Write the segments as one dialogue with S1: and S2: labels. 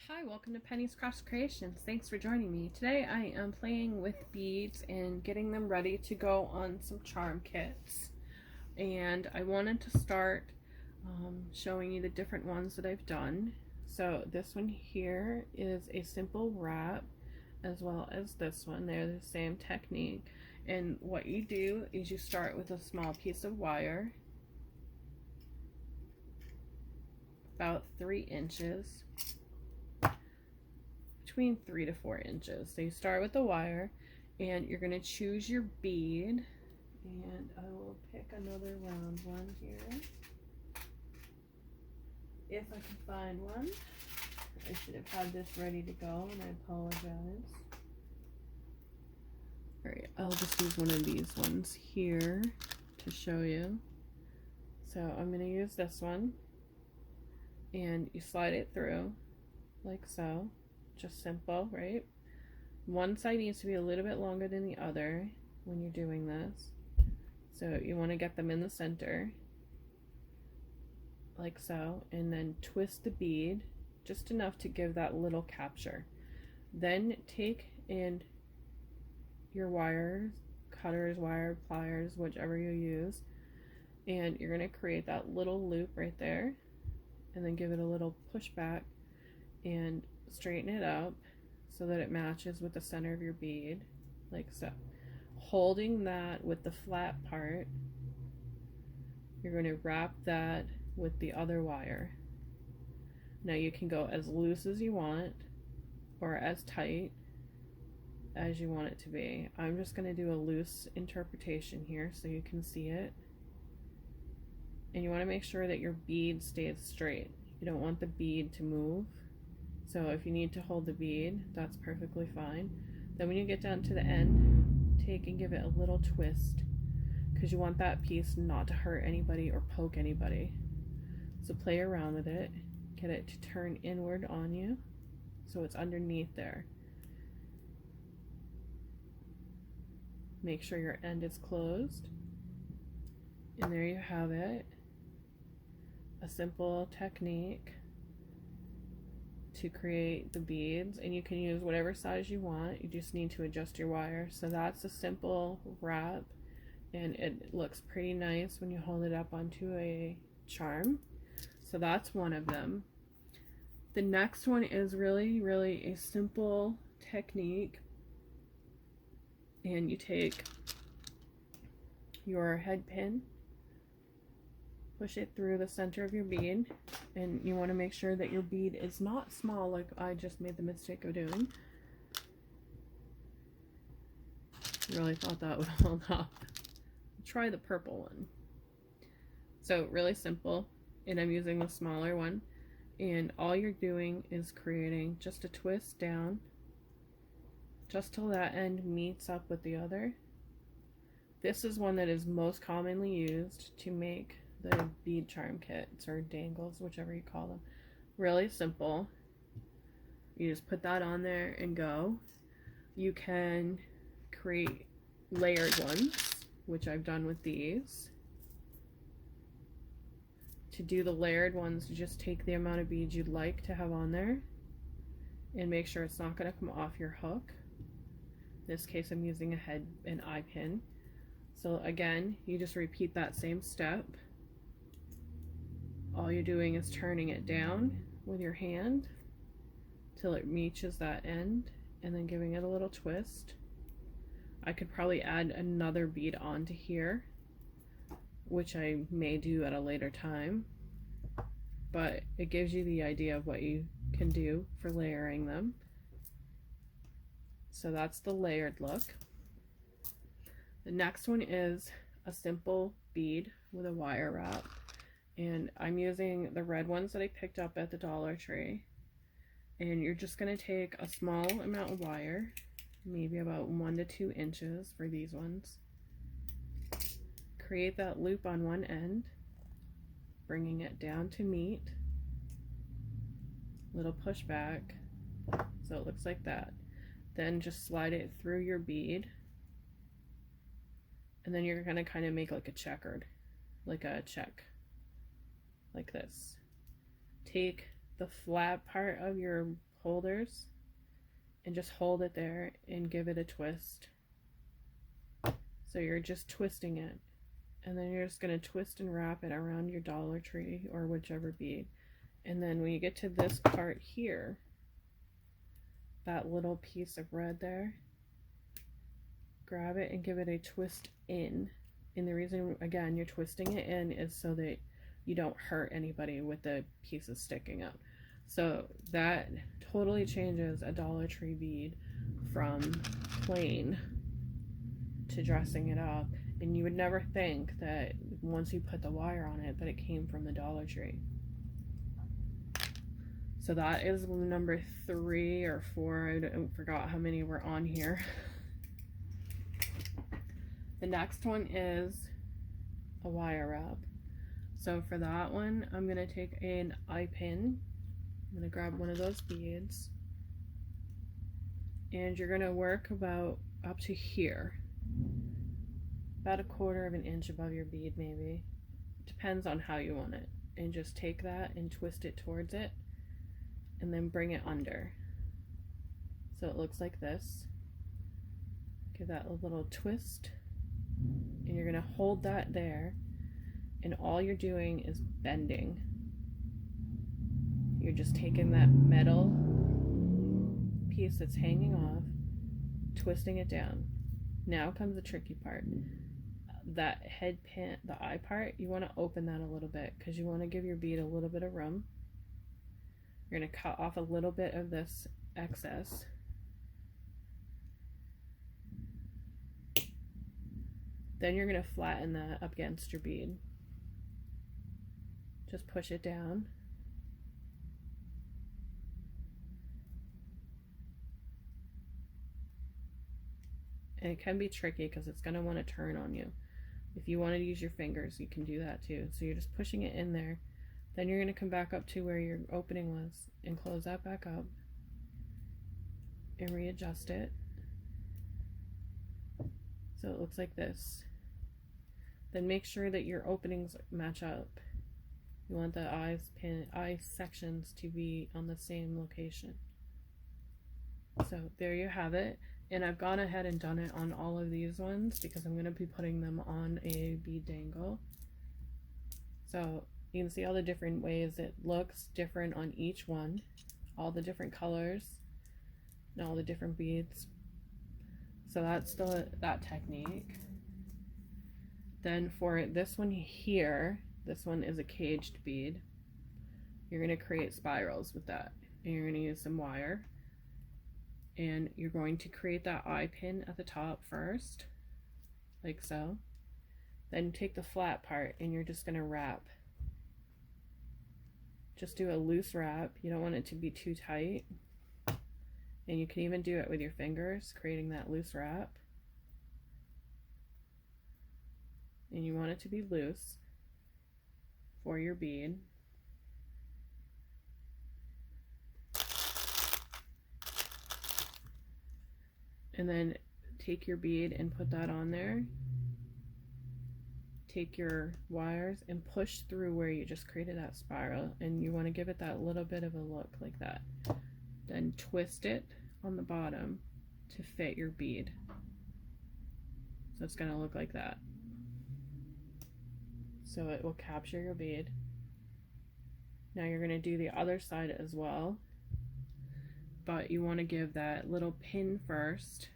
S1: Hi, welcome to Penny's Crafts Creations. Thanks for joining me. Today I am playing with beads and getting them ready to go on some charm kits. And I wanted to start showing you the different ones that I've done. So this one here is a simple wrap, as well as this one. They're the same technique. And what you do is you start with a small piece of wire, about 3 inches. Between 3 to 4 inches. So you start with the wire and you're going to choose your bead, and I will pick another round one here if I can find one. I should have had this ready to go and I apologize. Alright, I'll just use one of these ones here to show you. So I'm going to use this one, and you slide it through like so. Just simple, right? One side needs to be a little bit longer than the other when you're doing this. So you want to get them in the center, like so, and then twist the bead just enough to give that little capture. Then take in your wires, cutters, wire, pliers, whichever you use, and you're going to create that little loop right there, and then give it a little push back and straighten it up so that it matches with the center of your bead, like so. Holding that with the flat part, you're going to wrap that with the other wire. Now you can go as loose as you want or as tight as you want it to be. I'm just going to do a loose interpretation here so you can see it. And you want to make sure that your bead stays straight. You don't want the bead to move. So if you need to hold the bead, that's perfectly fine. Then when you get down to the end, take and give it a little twist, because you want that piece not to hurt anybody or poke anybody. So play around with it, get it to turn inward on you so it's underneath there. Make sure your end is closed. And there you have it. A simple technique to create the beads, and you can use whatever size you want. You just need to adjust your wire. So that's a simple wrap, and it looks pretty nice when you hold it up onto a charm. So that's one of them. The next one is really a simple technique, and you take your head pin, push it through the center of your bead, and you want to make sure that your bead is not small like I just made the mistake of doing. Really thought that would hold up. Try the purple one. So really simple, and I'm using the smaller one, and all you're doing is creating just a twist down just till that end meets up with the other. This is one that is most commonly used to make the bead charm kits or dangles, whichever you call them. Really simple. You just put that on there and go. You can create layered ones, which I've done with these. To do the layered ones, you just take the amount of beads you'd like to have on there and make sure it's not going to come off your hook. In this case, I'm using an eye pin. So again, you just repeat that same step. All you're doing is turning it down with your hand till it reaches that end, and then giving it a little twist. I could probably add another bead onto here, which I may do at a later time, but it gives you the idea of what you can do for layering them. So that's the layered look. The next one is a simple bead with a wire wrap. And I'm using the red ones that I picked up at the Dollar Tree. And you're just going to take a small amount of wire, maybe about 1 to 2 inches for these ones. Create that loop on one end, bringing it down to meet. Little push back, so it looks like that. Then just slide it through your bead. And then you're going to kind of make like a checkered, like a check. Like this. Take the flat part of your holders and just hold it there and give it a twist. So you're just twisting it, and then you're just going to twist and wrap it around your Dollar Tree or whichever bead. And then when you get to this part here, that little piece of red there, grab it and give it a twist in. And the reason, again, you're twisting it in is so that you don't hurt anybody with the pieces sticking up. So that totally changes a Dollar Tree bead from plain to dressing it up. And you would never think that once you put the wire on it that it came from the Dollar Tree. So that is number 3 or 4. I forgot how many were on here. The next one is a wire wrap. So for that one, I'm going to take an eye pin. I'm going to grab one of those beads. And you're going to work about up to here. About 1/4 of an inch above your bead maybe. Depends on how you want it. And just take that and twist it towards it. And then bring it under. So it looks like this. Give that a little twist. And you're going to hold that there, and all you're doing is bending. You're just taking that metal piece that's hanging off, twisting it down. Now comes the tricky part. That head pin, the eye part, you want to open that a little bit because you want to give your bead a little bit of room. You're going to cut off a little bit of this excess. Then you're going to flatten that up against your bead. Just push it down. And it can be tricky because it's going to want to turn on you. If you want to use your fingers, you can do that too. So you're just pushing it in there. Then you're going to come back up to where your opening was and close that back up and readjust it. So it looks like this. Then make sure that your openings match up. You want the eye sections to be on the same location. So there you have it. And I've gone ahead and done it on all of these ones because I'm going to be putting them on a bead dangle. So you can see all the different ways it looks different on each one, all the different colors and all the different beads. So that's that technique. Then for this one here, this one is a caged bead. You're going to create spirals with that. And you're going to use some wire. And you're going to create that eye pin at the top first, like so. Then take the flat part and you're just going to wrap. Just do a loose wrap. You don't want it to be too tight. And you can even do it with your fingers, creating that loose wrap. And you want it to be loose for your bead. And then take your bead and put that on there. Take your wires and push through where you just created that spiral, and you want to give it that little bit of a look like that. Then twist it on the bottom to fit your bead. So it's going to look like that. So it will capture your bead. Now you're going to do the other side as well, but you want to give that little pin first.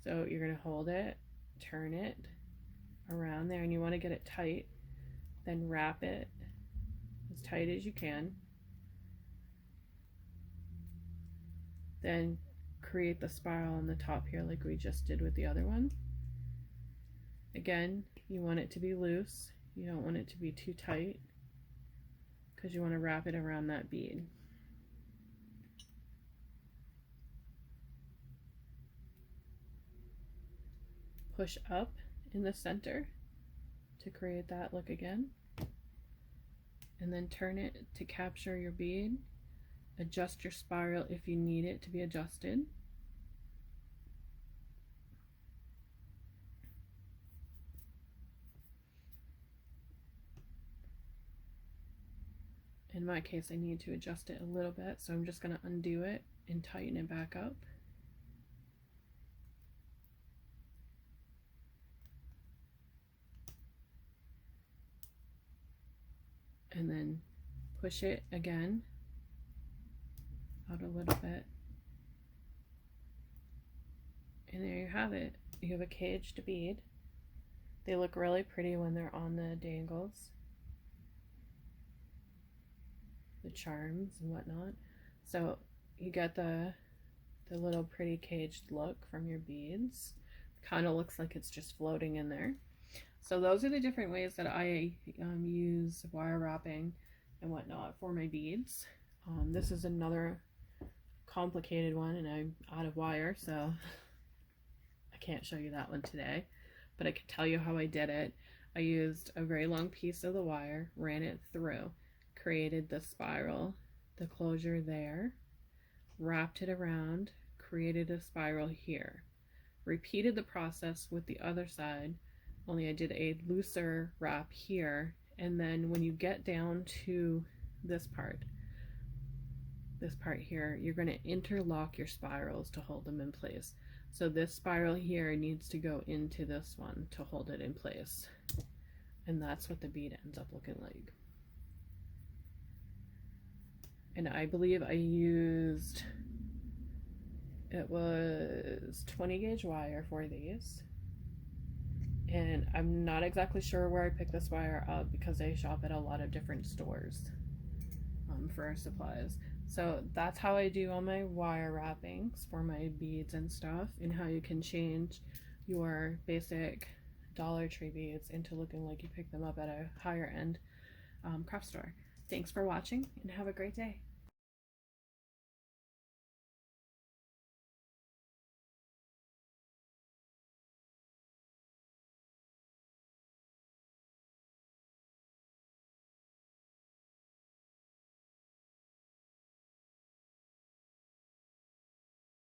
S1: So you're going to hold it, turn it around there, and you want to get it tight. Then wrap it as tight as you can. Then create the spiral on the top here like we just did with the other one. Again, you want it to be loose. You don't want it to be too tight because you want to wrap it around that bead. Push up in the center to create that look again. And then turn it to capture your bead. Adjust your spiral if you need it to be adjusted. And In my case, I need to adjust it a little bit, so I'm just going to undo it and tighten it back up. And then push it again out a little bit. And there you have it. You have a caged bead. They look really pretty when they're on the dangles, the charms and whatnot. So you get the little pretty caged look from your beads. Kind of looks like it's just floating in there. So those are the different ways that I use wire wrapping and whatnot for my beads. This is another complicated one, and I'm out of wire, so I can't show you that one today, but I can tell you how I did it. I used a very long piece of the wire, ran it through, created the spiral, the closure there, wrapped it around, created a spiral here, repeated the process with the other side, only I did a looser wrap here, and then when you get down to this part here, you're going to interlock your spirals to hold them in place. So this spiral here needs to go into this one to hold it in place, and that's what the bead ends up looking like. And I believe I used, it was 20 gauge wire for these. And I'm not exactly sure where I picked this wire up because I shop at a lot of different stores for our supplies. So that's how I do all my wire wrappings for my beads and stuff, and how you can change your basic Dollar Tree beads into looking like you picked them up at a higher end craft store. Thanks for watching and have a great day.